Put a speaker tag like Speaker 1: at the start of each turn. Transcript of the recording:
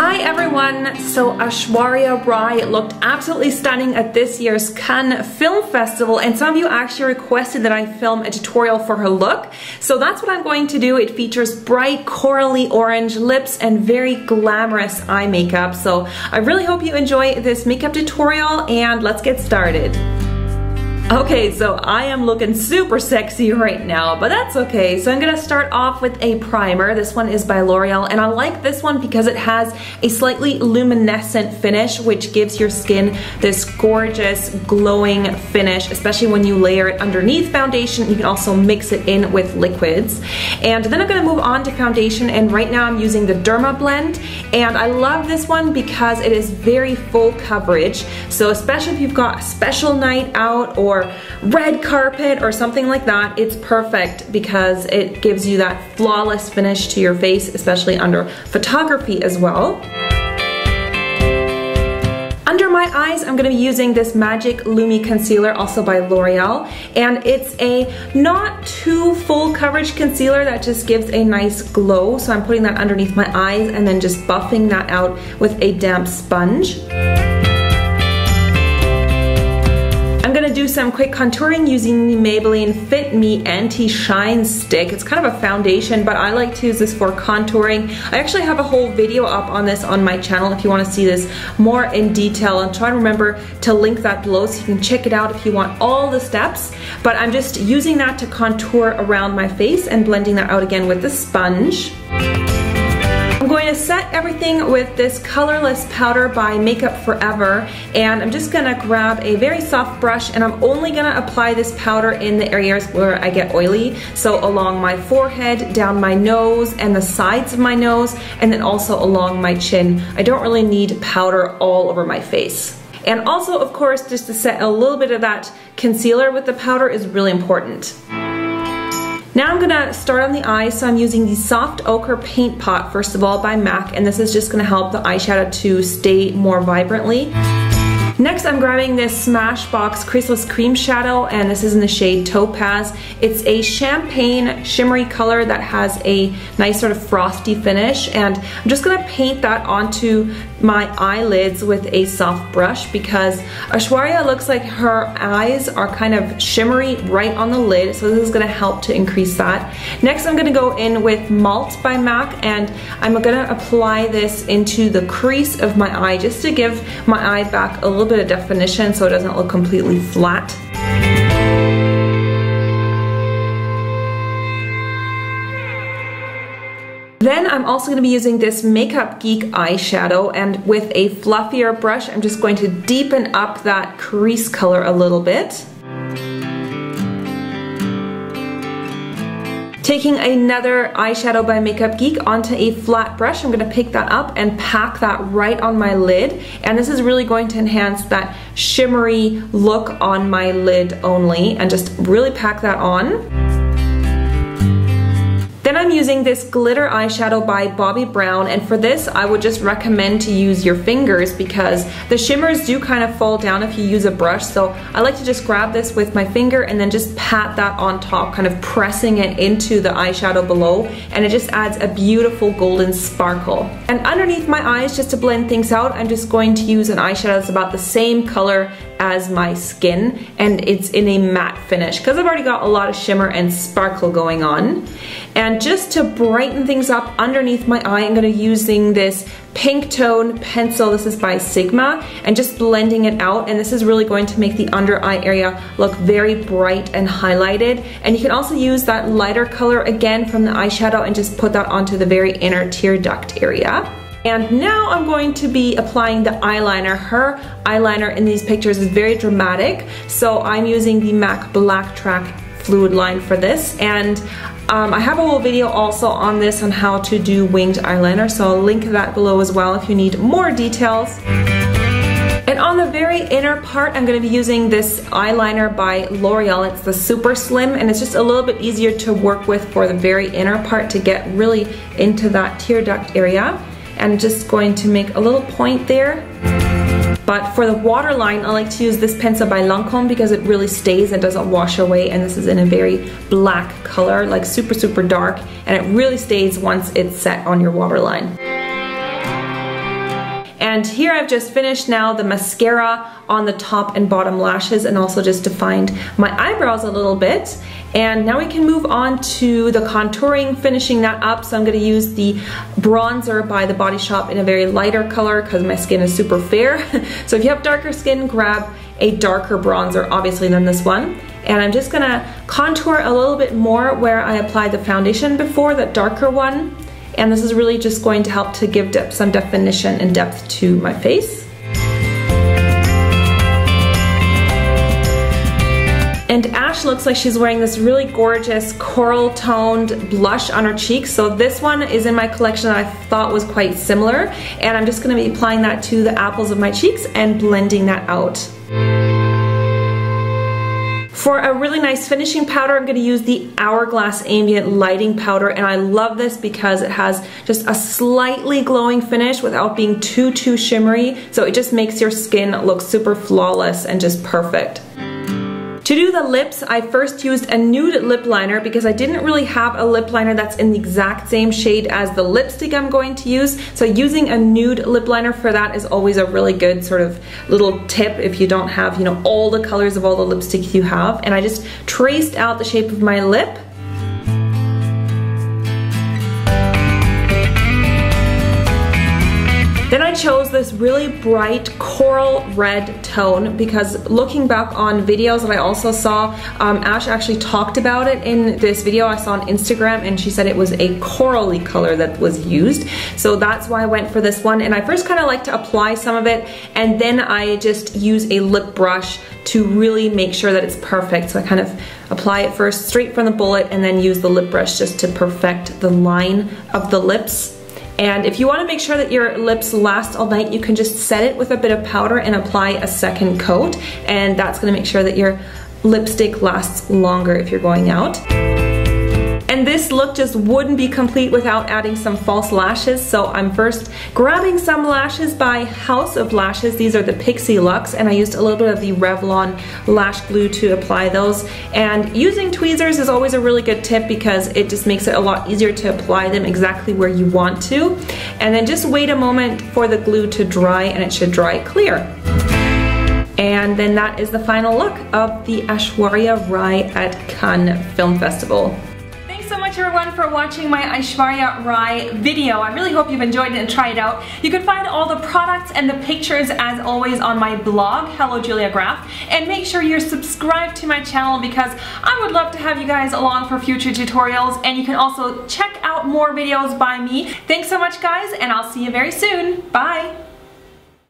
Speaker 1: Hi everyone! So Aishwarya Rai looked absolutely stunning at this year's Cannes Film Festival, and some of you actually requested that I film a tutorial for her look. So that's what I'm going to do. It features bright corally orange lips and very glamorous eye makeup. So I really hope you enjoy this makeup tutorial, and let's get started. Okay, so I am looking super sexy right now, but that's okay. So I'm gonna start off with a primer. This one is by L'Oreal, and I like this one because it has a slightly luminescent finish, which gives your skin this gorgeous glowing finish, especially when you layer it underneath foundation. You can also mix it in with liquids. And then I'm gonna move on to foundation, and right now I'm using the Derma blend, and I love this one because it is very full coverage. So especially if you've got a special night out or red carpet or something like that, it's perfect because it gives you that flawless finish to your face, especially under photography as well. Under my eyes, I'm going to be using this Magic Lumi Concealer, also by L'Oreal, and it's a not too full coverage concealer that just gives a nice glow. So I'm putting that underneath my eyes and then just buffing that out with a damp sponge. I'm gonna do some quick contouring using the Maybelline Fit Me Anti-Shine Stick. It's kind of a foundation, but I like to use this for contouring. I actually have a whole video up on this on my channel if you want to see this more in detail. And try to remember to link that below so you can check it out if you want all the steps. But I'm just using that to contour around my face and blending that out again with the sponge. I'm going to set everything with this colorless powder by Makeup Forever, and I'm just gonna grab a very soft brush, and I'm only gonna apply this powder in the areas where I get oily, so along my forehead, down my nose, and the sides of my nose, and then also along my chin. I don't really need powder all over my face. And also, of course, just to set a little bit of that concealer with the powder is really important. Now I'm gonna start on the eyes, so I'm using the Soft Ochre Paint Pot, first of all, by MAC, and this is just gonna help the eyeshadow to stay more vibrantly. Next, I'm grabbing this Smashbox Creaseless Cream Shadow, and this is in the shade Topaz. It's a champagne shimmery color that has a nice sort of frosty finish, and I'm just gonna paint that onto my eyelids with a soft brush because Aishwarya looks like her eyes are kind of shimmery right on the lid, so this is gonna help to increase that. Next, I'm gonna go in with Malt by MAC, and I'm gonna apply this into the crease of my eye just to give my eye back a little bit of definition so it doesn't look completely flat. Then I'm also going to be using this Makeup Geek eyeshadow, and with a fluffier brush I'm just going to deepen up that crease color a little bit. Taking another eyeshadow by Makeup Geek onto a flat brush, I'm going to pick that up and pack that right on my lid, and this is really going to enhance that shimmery look on my lid only, and just really pack that on. Then I'm using this glitter eyeshadow by Bobbi Brown, and for this I would just recommend to use your fingers because the shimmers do kind of fall down if you use a brush, so I like to just grab this with my finger and then just pat that on top, kind of pressing it into the eyeshadow below, and it just adds a beautiful golden sparkle. And underneath my eyes, just to blend things out, I'm just going to use an eyeshadow that's about the same color as my skin, and it's in a matte finish because I've already got a lot of shimmer and sparkle going on. And just to brighten things up underneath my eye, I'm going to be using this pink tone pencil. This is by Sigma, and just blending it out, and this is really going to make the under eye area look very bright and highlighted. And you can also use that lighter color again from the eyeshadow and just put that onto the very inner tear duct area. And now I'm going to be applying the eyeliner. Her eyeliner in these pictures is very dramatic, so I'm using the MAC Black Track Fluid Line for this, and I have a whole video also on this on how to do winged eyeliner, so I'll link that below as well if you need more details. And on the very inner part, I'm going to be using this eyeliner by L'Oreal. It's the Super Slim, and it's just a little bit easier to work with for the very inner part to get really into that tear duct area. And just going to make a little point there. But for the waterline, I like to use this pencil by Lancome because it really stays and doesn't wash away, and this is in a very black color, like super dark, and it really stays once it's set on your waterline. And here I've just finished now the mascara on the top and bottom lashes, and also just defined my eyebrows a little bit. And now we can move on to the contouring, finishing that up. So I'm going to use the bronzer by The Body Shop in a very lighter color because my skin is super fair. So if you have darker skin, grab a darker bronzer, obviously, than this one. And I'm just going to contour a little bit more where I applied the foundation before, that darker one. And this is really just going to help to give some definition and depth to my face. And Ash looks like she's wearing this really gorgeous coral toned blush on her cheeks. So this one is in my collection that I thought was quite similar. And I'm just going to be applying that to the apples of my cheeks and blending that out. For a really nice finishing powder, I'm going to use the Hourglass Ambient Lighting Powder, and I love this because it has just a slightly glowing finish without being too shimmery, so it just makes your skin look super flawless and just perfect. To do the lips, I first used a nude lip liner because I didn't really have a lip liner that's in the exact same shade as the lipstick I'm going to use. So using a nude lip liner for that is always a really good sort of little tip if you don't have, you know, all the colors of all the lipsticks you have. And I just traced out the shape of my lip. Then I chose this really bright coral red tone because looking back on videos that I also saw, Ash actually talked about it in this video I saw on Instagram, and she said it was a corally color that was used. So that's why I went for this one. And I first kind of like to apply some of it, and then I just use a lip brush to really make sure that it's perfect. So I kind of apply it first straight from the bullet and then use the lip brush just to perfect the line of the lips. And if you want to make sure that your lips last all night, you can just set it with a bit of powder and apply a second coat, and that's going to make sure that your lipstick lasts longer if you're going out. And this look just wouldn't be complete without adding some false lashes. So I'm first grabbing some lashes by House of Lashes. These are the Pixie Luxe, and I used a little bit of the Revlon lash glue to apply those. And using tweezers is always a really good tip because it just makes it a lot easier to apply them exactly where you want to. And then just wait a moment for the glue to dry, and it should dry clear. And then that is the final look of the Aishwarya Rai at Cannes Film Festival. So much everyone for watching my Aishwarya Rai video. I really hope you've enjoyed it and tried it out. You can find all the products and the pictures as always on my blog, Hello Julia Graf, and make sure you're subscribed to my channel because I would love to have you guys along for future tutorials, and you can also check out more videos by me. Thanks so much guys, and I'll see you very soon. Bye!